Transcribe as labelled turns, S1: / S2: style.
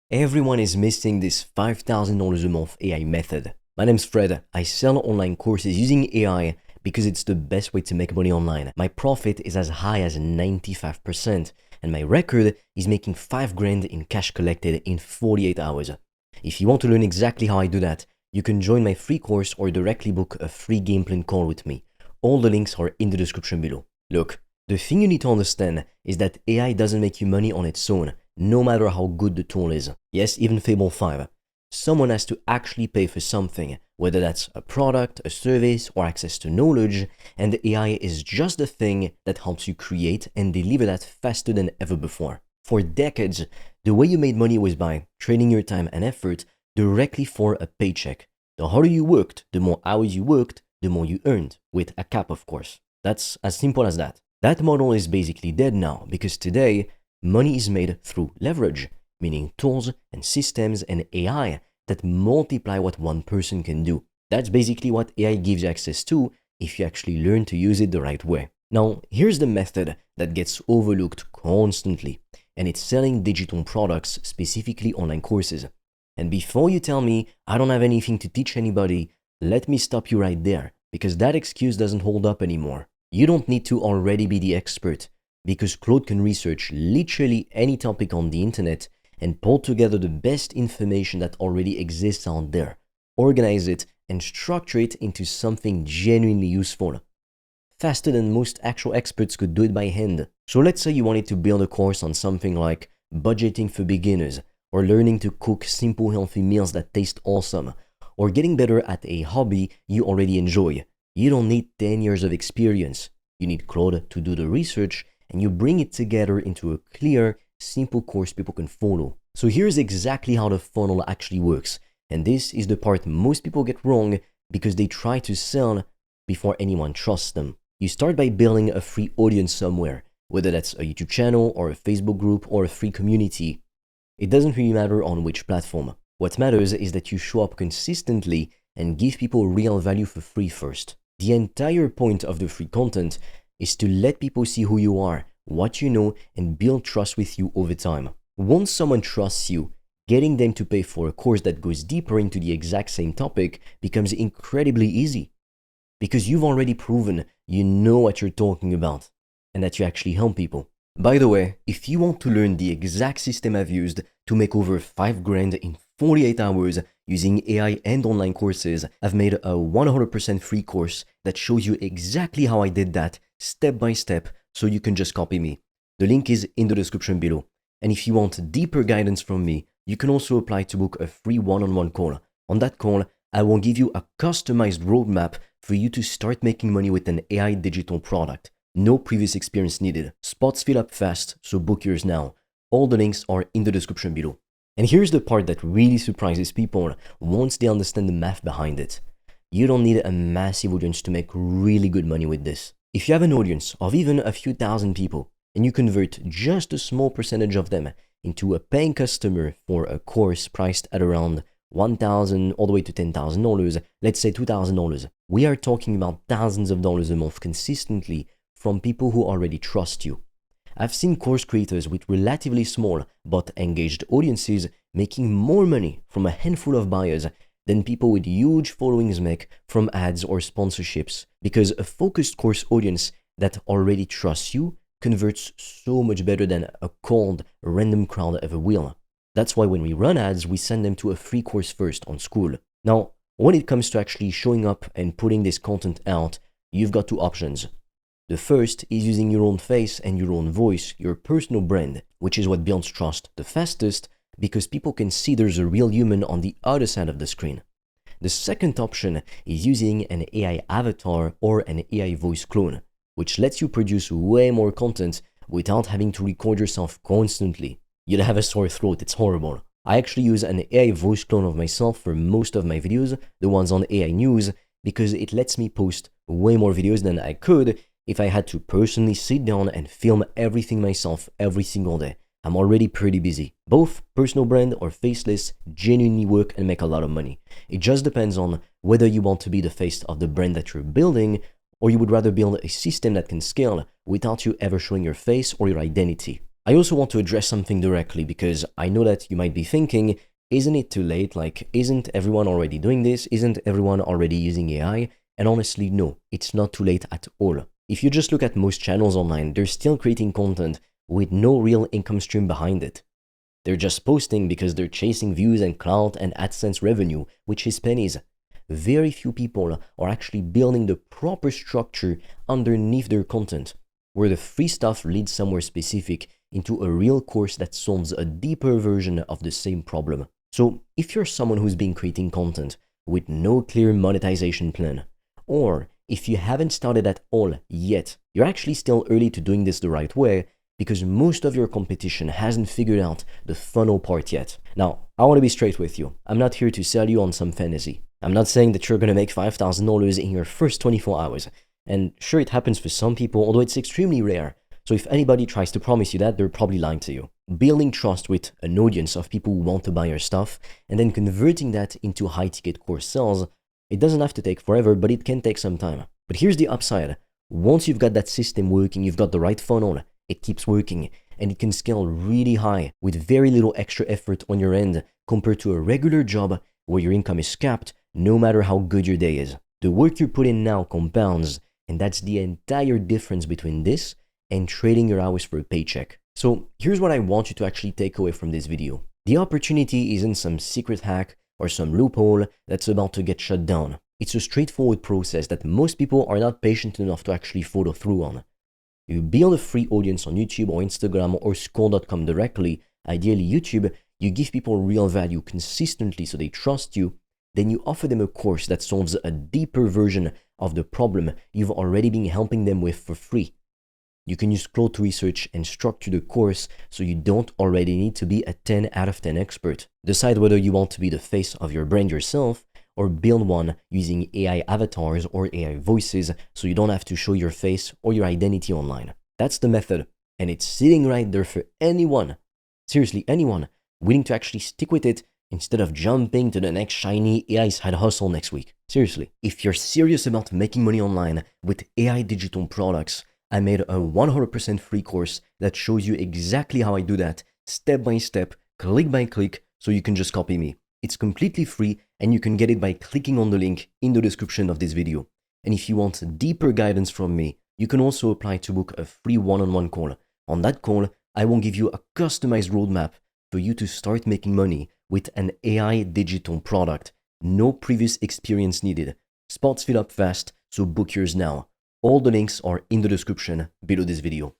S1: Everyone is missing this $5,000 a month AI method. My name's Fred. I sell online courses using AI because it's the best way to make money online. My profit is as high as 95%, and my record is making 5 grand in cash collected in 48 hours. If you want to learn exactly how I do that, you can join my free course or directly book a free game plan call with me. All the links are in the description below. Look, the thing you need to understand is that AI doesn't make you money on its own, no matter how good the tool is. Yes, even Fable 5. Someone has to actually pay for something, whether that's a product, a service, or access to knowledge, and the AI is just the thing that helps you create and deliver that faster than ever before. For decades, the way you made money was by trading your time and effort directly for a paycheck. The harder you worked, the more hours you worked, the more you earned, with a cap of course. That's as simple as that. That model is basically dead now because today, money is made through leverage, meaning tools and systems and AI that multiply what one person can do. That's basically what AI gives you access to if you actually learn to use it the right way. Now, here's the method that gets overlooked constantly, and it's selling digital products, specifically online courses. And before you tell me I don't have anything to teach anybody, let me stop you right there, because that excuse doesn't hold up anymore. You don't need to already be the expert, because Claude can research literally any topic on the internet and pull together the best information that already exists out there, organize it, and structure it into something genuinely useful. Faster than most actual experts could do it by hand. So let's say you wanted to build a course on something like budgeting for beginners, or learning to cook simple healthy meals that taste awesome, or getting better at a hobby you already enjoy. You don't need 10 years of experience. You need Claude to do the research, and you bring it together into a clear, simple course people can follow. So here's exactly how the funnel actually works. And this is the part most people get wrong because they try to sell before anyone trusts them. You start by building a free audience somewhere, whether that's a YouTube channel or a Facebook group or a free community. It doesn't really matter on which platform. What matters is that you show up consistently and give people real value for free first. The entire point of the free content is to let people see who you are, what you know, and build trust with you over time. Once someone trusts you, getting them to pay for a course that goes deeper into the exact same topic becomes incredibly easy. Because you've already proven you know what you're talking about, and that you actually help people. By the way, if you want to learn the exact system I've used to make over 5 grand in 48 hours using AI and online courses, I've made a 100% free course that shows you exactly how I did that step by step, so you can just copy me. The link is in the description below. And if you want deeper guidance from me, you can also apply to book a free one-on-one call. On that call, I will give you a customized roadmap for you to start making money with an AI digital product. No previous experience needed. Spots fill up fast, so book yours now. All the links are in the description below. And here's the part that really surprises people once they understand the math behind it. You don't need a massive audience to make really good money with this. If you have an audience of even a few thousand people, and you convert just a small percentage of them into a paying customer for a course priced at around $1,000 all the way to $10,000, let's say $2,000, we are talking about thousands of dollars a month consistently from people who already trust you. I've seen course creators with relatively small but engaged audiences making more money from a handful of buyers than people with huge followings make from ads or sponsorships, because a focused course audience that already trusts you converts so much better than a cold, random crowd ever will. That's why when we run ads, we send them to a free course first on School. Now, when it comes to actually showing up and putting this content out, you've got two options. The first is using your own face and your own voice, your personal brand, which is what builds trust the fastest because people can see there's a real human on the other side of the screen. The second option is using an AI avatar or an AI voice clone, which lets you produce way more content without having to record yourself constantly. You'd have a sore throat, it's horrible. I actually use an AI voice clone of myself for most of my videos, the ones on AI News, because it lets me post way more videos than I could if I had to personally sit down and film everything myself every single day. I'm already pretty busy. Both personal brand or faceless genuinely work and make a lot of money. It just depends on whether you want to be the face of the brand that you're building, or you would rather build a system that can scale without you ever showing your face or your identity. I also want to address something directly because I know that you might be thinking, isn't it too late? Like, isn't everyone already doing this? Isn't everyone already using AI? And honestly, no, it's not too late at all. If you just look at most channels online, they're still creating content with no real income stream behind it. They're just posting because they're chasing views and clout and AdSense revenue, which is pennies. Very few people are actually building the proper structure underneath their content, where the free stuff leads somewhere specific into a real course that solves a deeper version of the same problem. So if you're someone who's been creating content with no clear monetization plan, or if you haven't started at all yet, you're actually still early to doing this the right way because most of your competition hasn't figured out the funnel part yet. Now, I want to be straight with you. I'm not here to sell you on some fantasy. I'm not saying that you're going to make $5,000 in your first 24 hours. And sure, it happens for some people, although it's extremely rare. So if anybody tries to promise you that, they're probably lying to you. Building trust with an audience of people who want to buy your stuff and then converting that into high-ticket course sales, it doesn't have to take forever, but it can take some time. But here's the upside. Once you've got that system working, you've got the right funnel, it keeps working, and it can scale really high with very little extra effort on your end compared to a regular job where your income is capped no matter how good your day is. The work you put in now compounds, and that's the entire difference between this and trading your hours for a paycheck. So here's what I want you to actually take away from this video. The opportunity isn't some secret hack or some loophole that's about to get shut down. It's a straightforward process that most people are not patient enough to actually follow through on. You build a free audience on YouTube or Instagram or Score.com directly. Ideally YouTube, you give people real value consistently so they trust you. Then you offer them a course that solves a deeper version of the problem you've already been helping them with for free. You can use Claude to research and structure the course so you don't already need to be a 10 out of 10 expert. Decide whether you want to be the face of your brand yourself or build one using AI avatars or AI voices so you don't have to show your face or your identity online. That's the method, and it's sitting right there for anyone, seriously anyone, willing to actually stick with it instead of jumping to the next shiny AI side hustle next week. Seriously, if you're serious about making money online with AI digital products, I made a 100% free course that shows you exactly how I do that, step by step, click by click, so you can just copy me. It's completely free and you can get it by clicking on the link in the description of this video. And if you want deeper guidance from me, you can also apply to book a free one-on-one call. On that call, I will give you a customized roadmap for you to start making money with an AI digital product. No previous experience needed. Spots fill up fast, so book yours now. All the links are in the description below this video.